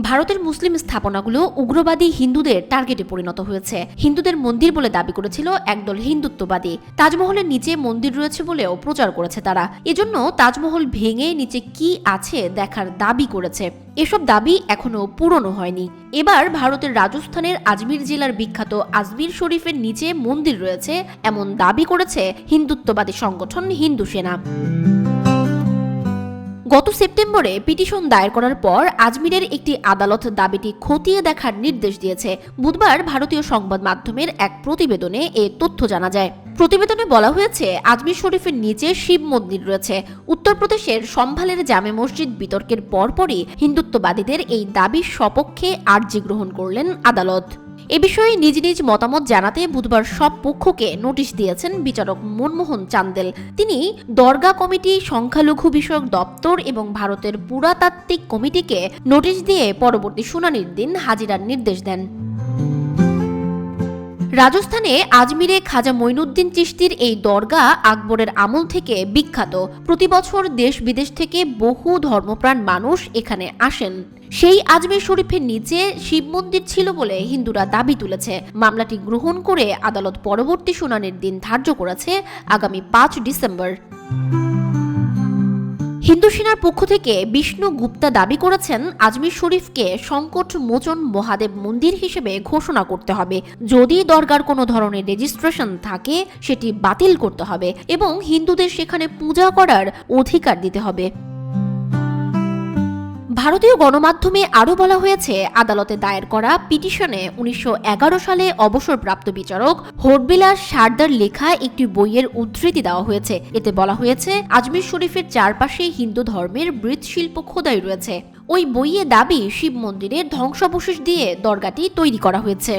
ভারতের মুসলিম স্থাপনাগুলো উগ্রবাদী হিন্দুদের টার্গেটে পরিণত হয়েছে। হিন্দুদের মন্দির বলে দাবি করেছিল একদল হিন্দুত্ববাদী। তাজমহলের নিচে মন্দির রয়েছে বলেও প্রচার করেছে তারা। এজন্য তাজমহল ভেঙে নিচে কি আছে দেখার দাবি করেছে। এসব দাবি এখনো পূরণও হয়নি। এবার ভারতের রাজস্থানের আজমির জেলার বিখ্যাত আজমির শরীফের নিচে মন্দির রয়েছে এমন দাবি করেছে হিন্দুত্ববাদী সংগঠন হিন্দু সেনা। গত সেপ্টেম্বরে পিটিশন দায়ের করার পর আজমিরের একটি আদালত দাবিটি খতিয়ে দেখার নির্দেশ দিয়েছে। বুধবার ভারতীয় সংবাদ মাধ্যমের এক প্রতিবেদনে এ তথ্য জানা যায়। প্রতিবেদনে বলা হয়েছে, আজমির শরীফের নিচে শিব মন্দির রয়েছে। উত্তরপ্রদেশের সম্ভালের জামে মসজিদ বিতর্কের পরপরই হিন্দুত্ববাদীদের এই দাবির সপক্ষে আর্জি গ্রহণ করলেন আদালত। এ বিষয়ে নিজ নিজ মতামত জানাতে বুধবার সব পক্ষকে নোটিশ দিয়েছেন বিচারক মনমোহন চান্দেল। তিনি দরগা কমিটি, সংখ্যালঘু বিষয়ক দপ্তর এবং ভারতের পুরাতাত্ত্বিক কমিটিকে নোটিশ দিয়ে পরবর্তী শুনানির দিন হাজিরার নির্দেশ দেন। রাজস্থানে আজমিরে খাজা মঈনুদ্দিন চিশতির এই দরগা আকবরের আমল থেকে বিখ্যাত। প্রতি বছর দেশ বিদেশ থেকে বহু ধর্মপ্রাণ মানুষ এখানে আসেন। সেই আজমির শরীফের নিচে শিব মন্দির ছিল বলে হিন্দুরা দাবি তুলেছে। মামলাটি গ্রহণ করে আদালত পরবর্তী শুনানির দিন ধার্য করেছে আগামী 5 ডিসেম্বর। হিন্দু সেনার পক্ষ থেকে বিষ্ণু গুপ্তা দাবি করেছেন, আজমির শরীফকে সংকট মোচন মহাদেব মন্দির হিসেবে ঘোষণা করতে হবে। যদি দরগার কোনো ধরনের রেজিস্ট্রেশন থাকে সেটি বাতিল করতে হবে এবং হিন্দুদের সেখানে পূজা করার অধিকার দিতে হবে। ভারতীয় গণমাধ্যমে আরও বলা হয়েছে, আদালতে দায়ের করা পিটিশনে 1911 সালে অবসরপ্রাপ্ত বিচারক হরবিলাস সারদার লেখা একটি বইয়ের উদ্ধৃতি দেওয়া হয়েছে। এতে বলা হয়েছে, আজমির শরীফের চারপাশে হিন্দু ধর্মের মৃৎশিল্প খোদাই রয়েছে। ওই বইয়ে দাবি শিব মন্দিরের ধ্বংসাবশেষ দিয়ে দরগাটি তৈরি করা হয়েছে।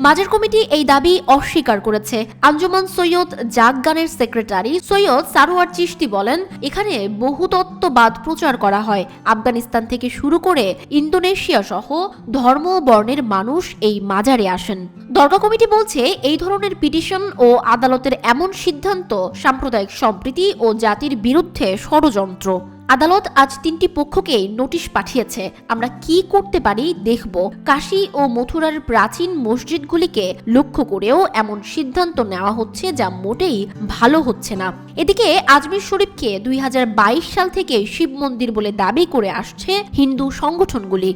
মাজার কমিটি এই দাবি অস্বীকার করেছে। আঞ্জুমান সৈয়দ জাগগানের সেক্রেটারি সৈয়দ সারোয়ার চিশতি বলেন, এখানে বহুতত্ত্ববাদ প্রচার করা হয়। আফগানিস্তান থেকে শুরু করে ইন্দোনেশিয়া সহ ধর্ম ও বর্ণের মানুষ এই মাজারে আসেন। দরগা কমিটি বলছে, এই ধরনের পিটিশন ও আদালতের এমন সিদ্ধান্ত সাম্প্রদায়িক সম্প্রীতি ও জাতির বিরুদ্ধে ষড়যন্ত্র। আদালত আজ 3টি পক্ষকেই নোটিশ পাঠিয়েছে। আমরা কি করতে পারি দেখব। কাশী ও মথুরার প্রাচীন মসজিদগুলিকে লক্ষ্য করেও এমন সিদ্ধান্ত নেওয়া হচ্ছে যা মোটেই ভালো হচ্ছে না। এদিকে আজমির শরীফকে 2022 সাল থেকে শিব মন্দির বলে দাবি করে আসছে হিন্দু সংগঠনগুলি।